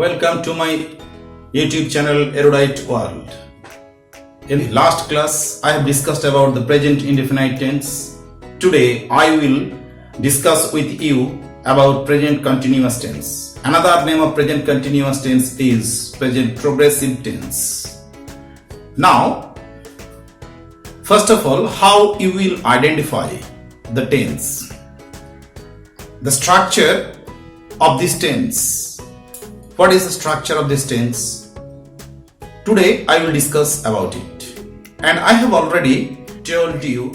Welcome to my YouTube channel Erudite World. In the last class, I have discussed about the present indefinite tense. Today, I will discuss with you about present continuous tense. Another name of present continuous tense is present progressive tense. Now, first of all, how you will identify the tense? The structure of this tense. What is the structure of this tense? Today I will discuss about it. And I have already told you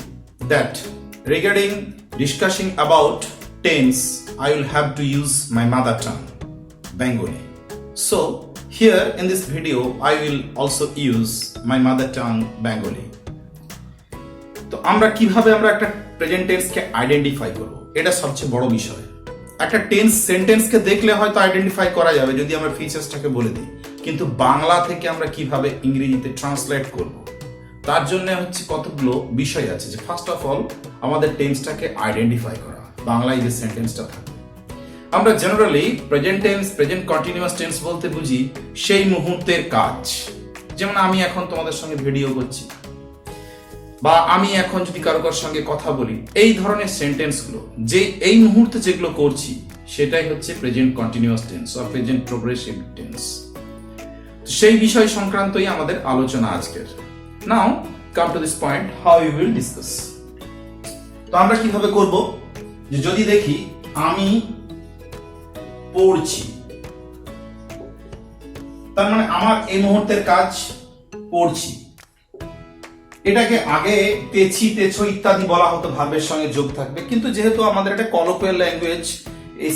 that regarding discussing about tense, I will have to use my mother tongue, Bengali. So here in this video, I will also use my mother tongue, Bengali. তো আমরা কিভাবে একটা present টেন্সকে identify করব, এটা সবচেয়ে বড় বিষয়। একটা টেন্স সেন্টেন্সকে দেখলে হয়তো আইডেন্টিফাই করা যাবে যদি আমরা ফিচার্সটাকে বলে দিই, কিন্তু বাংলা থেকে আমরা কিভাবে ইংরেজিতে ট্রান্সলেট করব, তার জন্য হচ্ছে কতগুলো বিষয় আছে। যে ফার্স্ট অফ অল আমাদের টেন্সটাকে আইডেন্টিফাই করা, বাংলায় যে সেন্টেন্সটা থাকে। আমরা generally present tense, present continuous tense বলতে বুঝি সেই মুহূর্তের কাজ। যেমন আমি এখন তোমাদের সঙ্গে ভিডিও করছি, বা আমি এখন যদি কারোর সঙ্গে কথা বলি, এই ধরনের সেন্টেন্সগুলো যে এই মুহূর্তে যেগুলো করছি সেটাই হচ্ছে present continuous tense or present progressive tense. সেই বিষয় সংক্রান্তই আমাদের আলোচনা আজকের। Now come to this point, how you will discuss. তো আমরা কিভাবে করব, যে যদি দেখি আমি পড়ছি, তার মানে আমার এই মুহূর্তের কাজ পড়ছি। এটাকে আগে তেছি, তেছো ইত্যাদি বলা হতো, ভার্বের সঙ্গে যোগ থাকবে, কিন্তু যেহেতু আমাদের একটা কলোকিয়াল ল্যাঙ্গুয়েজ,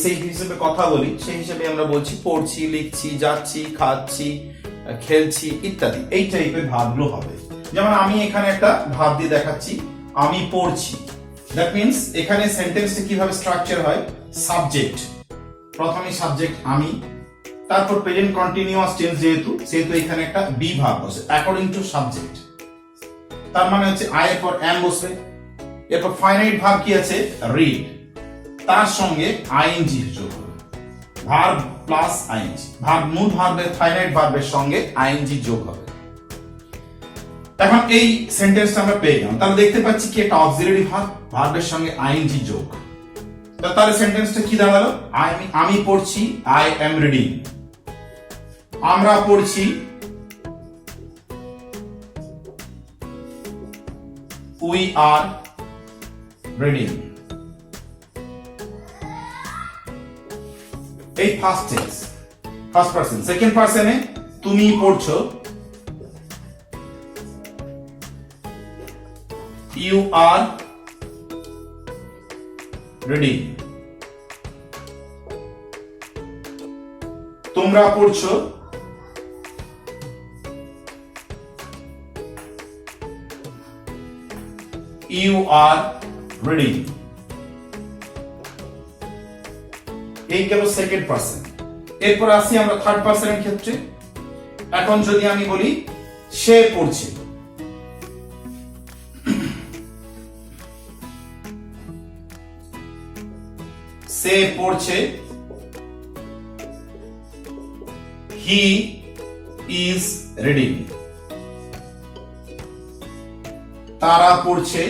সেই হিসেবে কথা বলি, সেই হিসেবে আমরা বলছি পড়ছি, লিখছি, যাচ্ছি, খাচ্ছি, খেলছি ইত্যাদি, এই টাইপের ভাবগুলো হবে। যেমন আমি এখানে একটা ভাব দিয়ে দেখাচ্ছি, আমি পড়ছি। দ্যাট মিনস এখানে সেন্টেন্সটা কিভাবে স্ট্রাকচার হয়, সাবজেক্ট, প্রথমে সাবজেক্ট আমি, তারপর প্রেজেন্ট কন্টিনিউয়াস টেন্স সেহেতু এখানে একটা বি ভাব বসে অ্যাকর্ডিং টু সাবজেক্ট। তার মানে হচ্ছে আই এর পর এম বসবে, এরপর ফাইনাইট ভার্ব কি আছে, রিড, তার সঙ্গে আইএনজি যোগ হবে, ভার্ব প্লাস আইএনজি, ভার্ব মূল ভার্বের ফাইনাইট ভার্বের সঙ্গে আইএনজি যোগ হবে। এখন এই সেন্টেন্সটা আমরা পেয়ে গেলাম। তাহলে দেখতে পাচ্ছি কি একটা অক্সিলারি ভার্ব, ভার্বের সঙ্গে আইএনজি যোগ। তাহলে সেন্টেন্সটা কি দাঁড়ালো, আমি পড়ছি, আই এম রিডিং, আমরা পড়ছি, we are reading. এই first tense, first person. Second পারসনে তুমি পড়ছো, you are reading. তোমরা পড়ছো, you are reading. এই গেল সেকেন্ড পারসন। এরপর আসি আমরা থার্ড পারসনের ক্ষেত্রে। এখন যদি আমি বলি সে পড়ছে, সে পড়ছে, he is reading. তারা পড়ছে,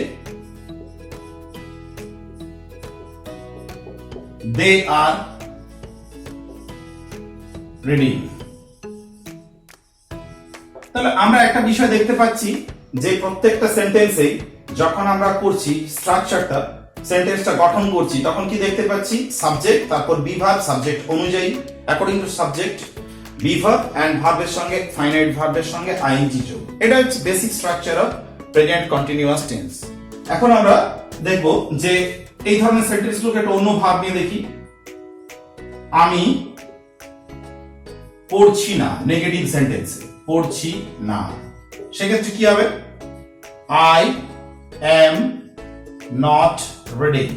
they are reading. তাহলে আমরা একটা বিষয় দেখতে পাচ্ছি যে প্রত্যেকটা সেন্টেন্সেই যখন আমরা করছি স্ট্রাকচারটা, সেন্টেন্সটা গঠন করছি, তখন কি দেখতে পাচ্ছি, সাবজেক্ট, তারপর বি ভার্ব, সাবজেক্ট অনুযায়ী according to subject be verb and ভার্বের সঙ্গে ফাইনাইট ভার্বের সঙ্গে আইএনজি যোগ। এটা হচ্ছে basic structure of present continuous tense. এখন আমরা দেখব যে এই ধরনের সেন্টেন্সগুলোকে একটা অন্য ভাব নিয়ে দেখি। আমি পড়ছি না, নেগেটিভ সেন্টেন্সে পড়ছি না, সেক্ষেত্রে কি হবে, আই এম নট রিডিং।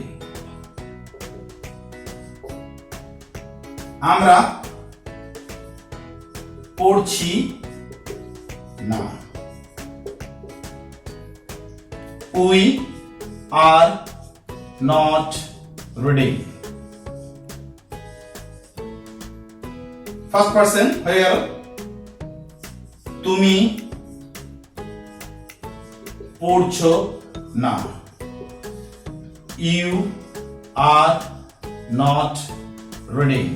আমরা পড়ছি না, we are not reading. First person হয়ে গেল, তুমি পড়ছো না, you are not reading,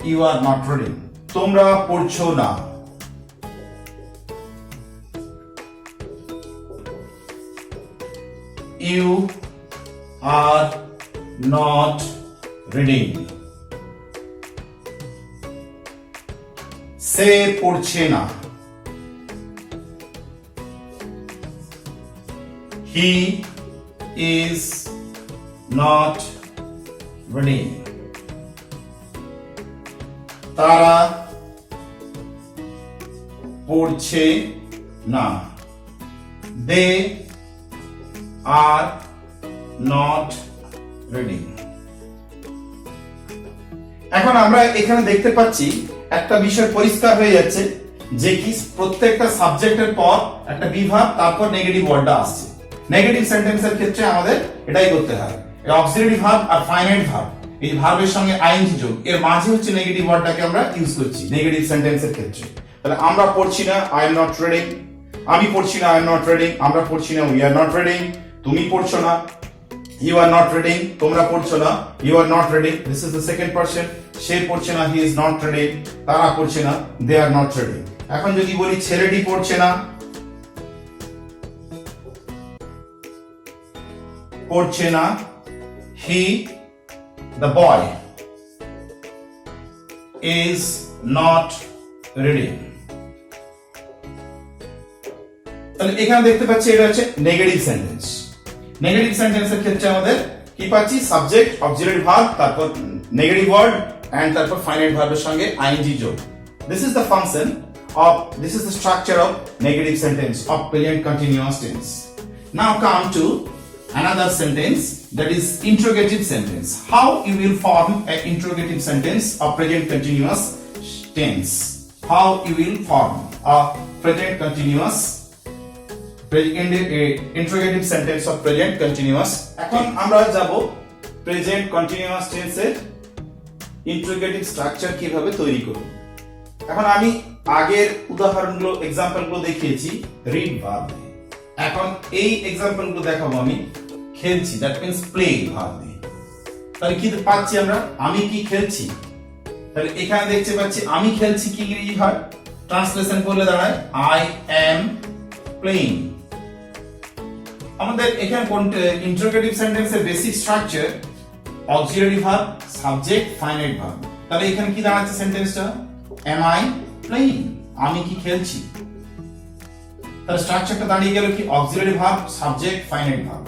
you are not reading, তোমরা পড়ছো না। ইউ আর নট রিডিং, সে পড়ছে না, হি ইজ নট রিডিং, তারা পড়ছে না, দে আর নট রিডিং। এখন আমরা এখানে দেখতে পাচ্ছি একটা বিষয় পরিষ্কার হয়ে যাচ্ছে যে কি প্রত্যেকটা সাবজেক্টের পর একটা বিভাগ তারপর নেগেটিভ ওয়ার্ডটা আসছে। নেগেটিভ সেন্টেন্সের ক্ষেত্রে আমাদের এটাই করতে হয়, অক্সিলারি ভার্ব আর ফাইনাইট ভার্ব, এই ভার্বের সঙ্গে আইএনজি যোগ, এর মাঝে হচ্ছে নেগেটিভ ওয়ার্ডটাকে আমরা ইউজ করছি নেগেটিভ সেন্টেন্সের ক্ষেত্রে। তাহলে আমরা পড়ছি না, আই এম নট রিডিং, আমি পড়ছি না, আই এম নট রিডিং, আমরা পড়ছি না, উই আর নট রিডিং, তুমি পড়ছো না, ইউ আর নট রিডিং, তোমরা পড়ছো না, you are not reading, this is the second person, সে পড়ছে না, হি ইজ নট রিডিং, তারা পড়ছে না, দে আর নট রিডিং। এখন যদি বলি ছেলেটি পড়ছে না, পড়ছে না, হি the boy is not reading। তাহলে এখানে দেখতে পাচ্ছি এটা হচ্ছে নেগেটিভ সেন্টেন্স। নেগেটিভ সেন্টেন্সের ক্ষেত্রে আমাদের কি পাচ্ছি, সাবজেক্ট, অক্সিলারি ভার্ব, তারপর নেগেটিভ ওয়ার্ড এন্ড তারপর ফাইনাইট ভার্বের সঙ্গে আইএনজি যোগ। This is the function of, this is the structure of negative sentence of present continuous tense. Now come to another sentence, that is interrogative sentence. How you will form an interrogative sentence of present continuous tense? How you will form a present continuous interrogative sentence of present continuous। এখন আমরা যাব present continuous tense এর interrogative structure কিভাবে তৈরি করব। এখন আমি আগের উদাহরণগুলো, এক্সাম্পলগুলো দেখিয়েছি read verb। এখন এই এক্সাম্পলগুলো দেখাবো আমি খেলছি, দ্যাট মিন্স প্লে ভার্ব দিয়ে। তাহলে কি পাচ্ছি আমরা, আমি কি খেলছি, তাহলে এখানে দেখতে পাচ্ছি আমি খেলছি কি ইংরেজি হয়, ট্রান্সলেশন করলে দাঁড়ায় আই অ্যাম প্লেইং। আমাদের এখানে ইন্টারোগেটিভ সেন্টেন্সের basic structure auxiliary verb, subject, finite verb. তাহলে এখানে কি দাঁড়াচ্ছে সেন্টেন্সটা, অ্যাম আই প্লেইং, আমি কি খেলছি। তাহলে স্ট্রাকচারটা দাঁড়িয়ে গেল কি, auxiliary verb, subject, finite verb.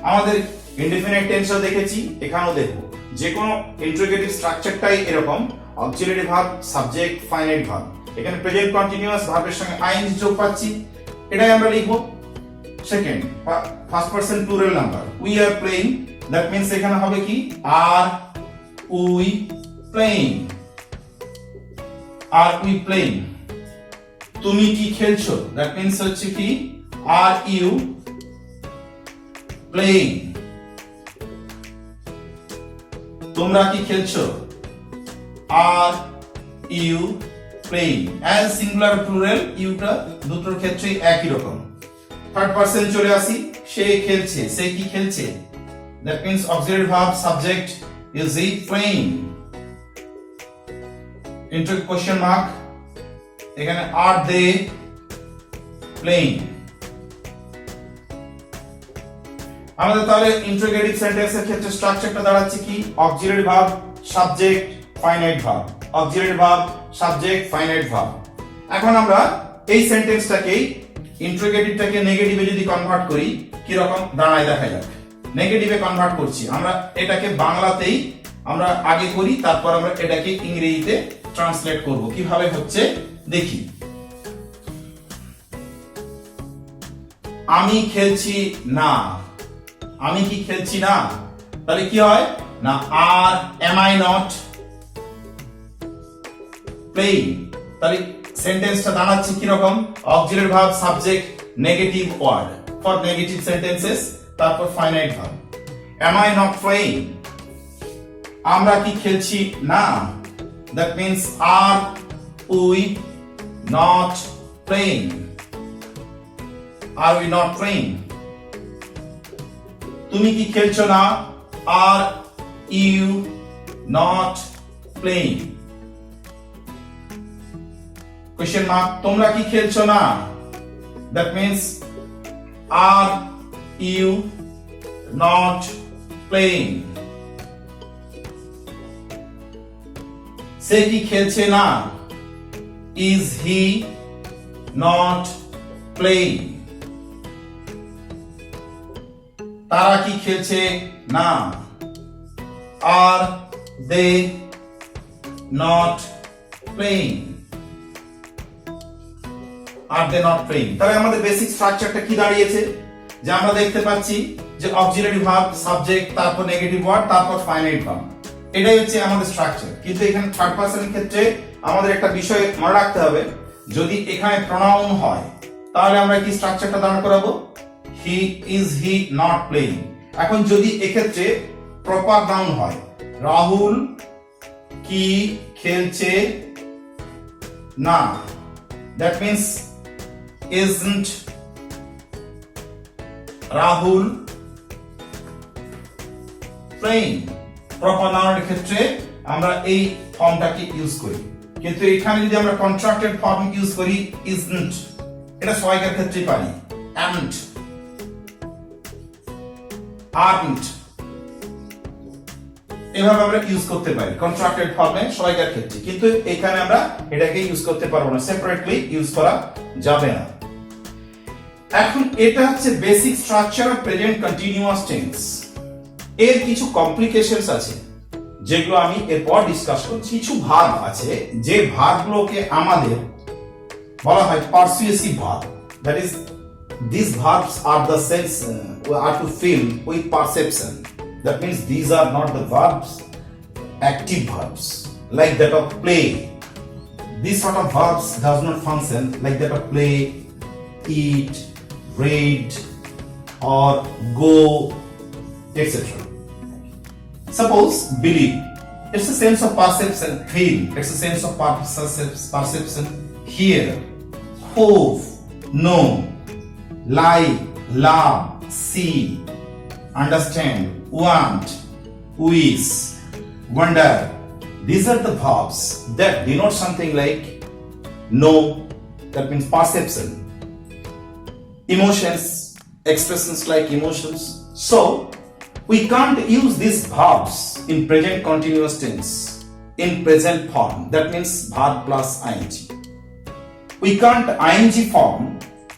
আমাদের ইনডিফিনিট টেন্সও দেখেছি, এখানেও দেখবো যে কোনো ইন্টারোগেটিভ স্ট্রাকচারটাই এরকম, auxiliary verb, subject, finite verb. এখানে প্রেজেন্ট কন্টিনিউয়াস ভার্বের সঙ্গে আইএনজি যোগ পাচ্ছি, এটাই আমরা লিখবো। Second, first person plural number, we are playing, that means এখানে হবে কি, are we playing, are we playing. তুমি কি খেলছো, দ্যাট মিন্স হচ্ছে কি, আর ইউ প্লেইং। তোমরা কি খেলছো, are you playing. As singular plural, ইউটা দুটোর ক্ষেত্রেই একই রকম। থার্ড পারসন চলে আসি, সে খেলছে, সে কি খেলছে, that means auxiliary verb, subject, is he playing. Inter question mark, এখানে আর দে প্লেইং। আমাদের তাহলে ইন্টারোগেটিভ সেন্টেন্সের ক্ষেত্রে স্ট্রাকচারটা দাঁড়াচ্ছে কি, auxiliary verb, subject, finite verb, auxiliary verb, subject, finite verb. এখন আমরা এই সেন্টেন্সটাকে, ইন্টারোগেটিভটাকে নেগেটিভে যদি কনভার্ট করি কি রকম দাঁড়ায় দেখা যাক। নেগেটিভে কনভার্ট করছি আমরা, এটাকে বাংলাতেই আমরা আগে করি, তারপর আমরা এটাকে ইংরেজিতে ট্রান্সলেট করব। কিভাবে হচ্ছে দেখি। আমি খেলছি না, আমি কি খেলছি না, তাহলে কি হয় না, আর এম আই নট প্লেইং। তাহলে সেন্টেন্সটা দাঁড়াচ্ছে কি রকম, auxiliary verb, subject, negative word for negative sentences, তারপর finite verb. Am I not playing, আমরা কি খেলছি না, That means are we not playing? Are we not playing? তুমি কি খেলছো না? Are you not playing? Question mark. তোমরা কি খেলছো না? That means are you not playing? সে কি খেলছে না? Is he not playing? তারা কি খেলছে না? Are they not playing? Are they not playing? তাহলে আমাদের বেসিক স্ট্রাকচারটা কি দাঁড়িয়েছে? যে আমরা দেখতে পাচ্ছি যে অক্সিলারি ভার্ব, সাবজেক্ট, তারপর নেগেটিভ ওয়ার্ড, তারপর ফাইনাইট ভার্ব। এটাই হচ্ছে আমাদের স্ট্রাকচার। কিন্তু এখানে থার্ড পারসনের ক্ষেত্রে আমাদের একটা বিষয় মনে রাখতে হবে, যদি এখানে প্রোনাউন হয় তাহলে আমরা কি স্ট্রাকচারটা দাঁড় করাবো? He is he not playing. এখন যদি এক্ষেত্রে প্রপার নাউন হয়, রাহুল কি খেলছে না, that means isn't Rahul playing? Proper নাউনের ক্ষেত্রে আমরা এই ফর্মটাকে ইউজ করি, কিন্তু এখানে যদি আমরা কন্ট্রাক্টেড ফর্ম ইউজ করি isn't, এটা সবাইকার ক্ষেত্রেই পারি। and aren't, এভাবে আমরা ইউজ করতে পারি কন্ট্রাক্টেড ফর্মে সবাইকার ক্ষেত্রে, কিন্তু এখানে আমরা এটাকে ইউজ করতে পারবো না, সেপারেটলি ইউজ করা যাবে না। এখন এটা হচ্ছে basic structure of present continuous tense. এর কিছু কমপ্লিকেশনস আছে যেগুলো আমি এরপর ডিসকাস করছি। কিছু ভার্ব আছে যে ভার্বগুলোকে আমাদের বলা হয় persuasive verb, that is these verbs are the sense are to fill with perception. That means these are not the verbs, active verbs like that of play. These sort of verbs does not function like that of play, eat, read or go, etc. Suppose believe, it's a sense of perception. Feel, it's a sense of perception. Hear, hope, know, like, love, see, understand, want, wish, wonder. These are the verbs that denote something like know, that means perception, emotions, expressions like emotions. So we can't use these verbs in present continuous tense in present form, that means verb plus ing. We can't ing form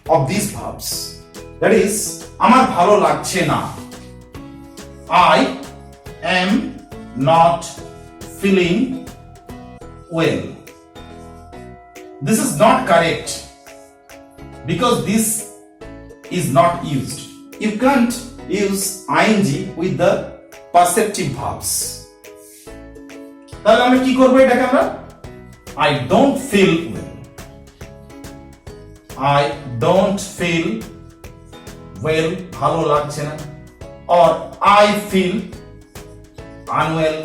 of these verbs, that is আমার ভালো লাগছে না, I am not feeling well. This is not correct because this is not used. You can't use ing with the perceptive verbs. তাহলে আমরা কি করব? এটাকে আমরা I don't feel well, I don't feel well, ভালো লাগছে না, or I feel unwell.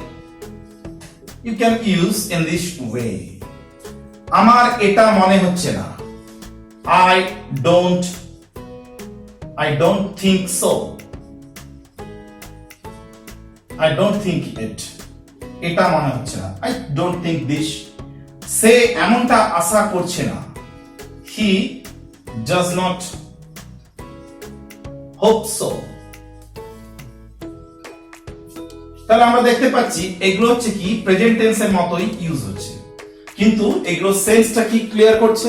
You can use in this way. আমার এটা মনে হচ্ছে না, I don't think so, I don't think it. এটা মনে হচ্ছে না, I don't think this. সে এমনটা আশা করছে না, he does not hope so. তাহলে আমরা দেখতে পাচ্ছি এগুলো হচ্ছে কি প্রেজেন্ট টেন্সের মতোই ইউজ হচ্ছে, কিন্তু এগুলো সেন্সটা কি ক্লিয়ার করছে?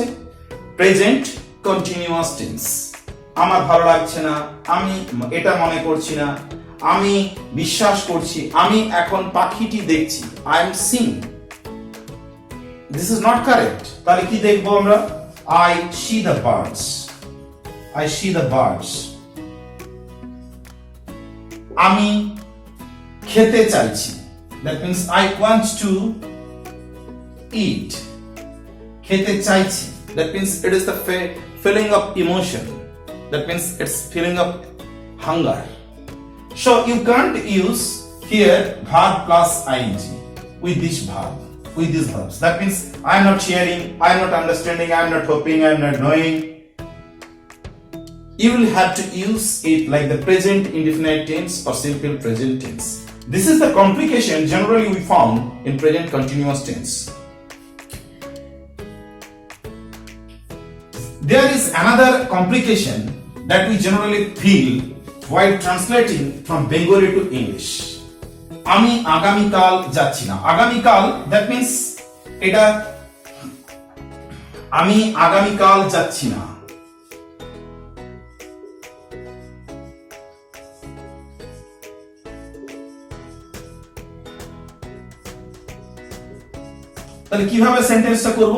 Present continuous tense. আমার ভালো লাগছে না, আমি এটা মনে করছি না, আমি বিশ্বাস করছি, আমি এখন পাখিটি দেখছি, I am Singh. This is not correct. তাহলে কি দেখবো আমরা? I see the birds, I see the birds. আমি খেতে চাইছি, that means I want to eat. খেতে চাইছি, that means it is the feeling of emotion, that means it's feeling of hunger. So you can't use here verb plus ing with this verb. with these verbs. That means I am not hearing, I am not understanding, I am not hoping, I am not knowing. You will have to use it like the present indefinite tense or simple present tense. This is the complication generally we found in present continuous tense. There is another complication that we generally feel while translating from Bengali to English. আমি আগামীকাল যাচ্ছি না। আগামীকাল that means এটা আমি আগামীকাল যাচ্ছি না। তাহলে কিভাবে সেন্টেন্সটা করব?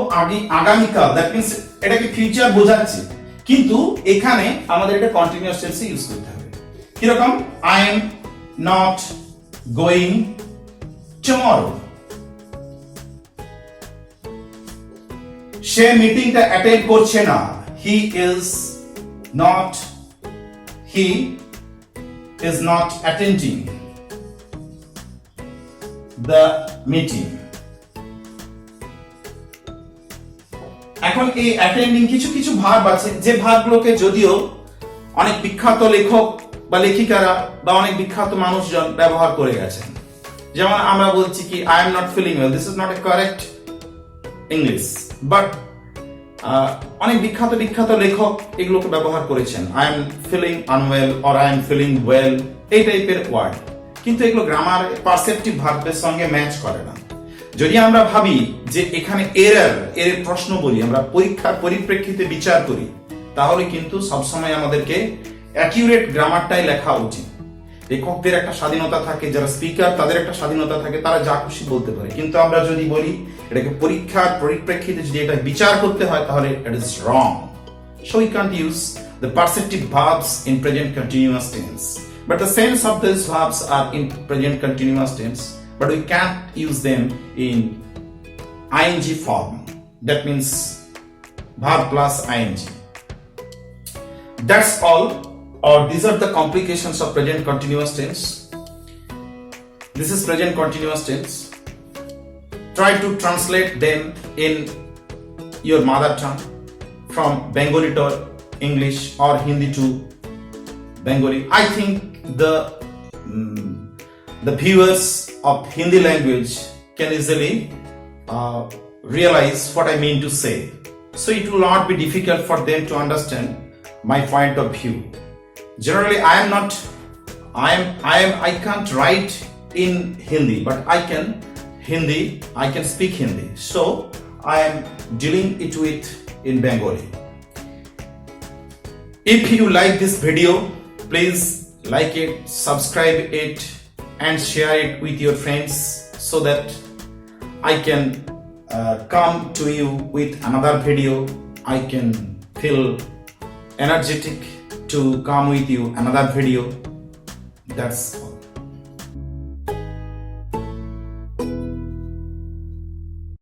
আগামীকাল দ্যাট মিন্স এটাকে ফিউচার বোঝাচ্ছে, কিন্তু এখানে আমাদের এটা কন্টিনিউয়াস টেন্সে ইউজ করতে হবে। কি রকম? I am not going tomorrow. সে মিটিংটা অ্যাটেন্ড করছে না। He is not attending the meeting. এখন এই অ্যাটেন্ডিং কিছু কিছু ভার্ব আছে যে ভার্বগুলোকে যদিও অনেক বিখ্যাত লেখক বা লেখিকারা বা অনেক বিখ্যাত মানুষজন ব্যবহার করে গেছেন। যেমন আমরা বলছি কি I am not feeling well, this is not a correct English, but অনেক বিখ্যাত লেখক এগুলোকে ব্যবহার করেছেন। I am feeling unwell or I am feeling well, এই টাইপের ওয়ার্ড, কিন্তু এগুলো গ্রামার পারসেপটিভ ভার্বের সঙ্গে ম্যাচ করে না। যদি আমরা ভাবি যে এখানে এর প্রশ্ন বলি, আমরা পরীক্ষার পরিপ্রেক্ষিতে বিচার করি, তাহলে কিন্তু সবসময় আমাদেরকে অ্যাকিউরেট গ্রামারটাই লেখা উচিত। লেখকদের একটা স্বাধীনতা থাকে, যারা স্পিকার তাদের একটা স্বাধীনতা থাকে, তারা যা খুশি বলতে পারে, কিন্তু আমরা যদি বলি এটাকে পরীক্ষার পরিপ্রেক্ষিতে যদি এটা বিচার করতে হয়, তাহলে it is wrong. So we can't use the perceptive verbs in present continuous tense, but the sense of this verbs are in present continuous tense, but we can't use them in ing form. That means verb plus ing. That's all, or these are the complications of present continuous tense. This is present continuous tense. Try to translate them in your mother tongue from Bengali to English or Hindi to Bengali. I think the viewers of Hindi language can easily realize what I mean to say. So it will not be difficult for them to understand my point of view. Generally, I can't write in Hindi, but I can speak Hindi. So I am dealing it with in Bengali. If you like this video, please like it, subscribe it, and share it with your friends so that I can come to you with another video. I can feel energetic to come with you another video. That's all.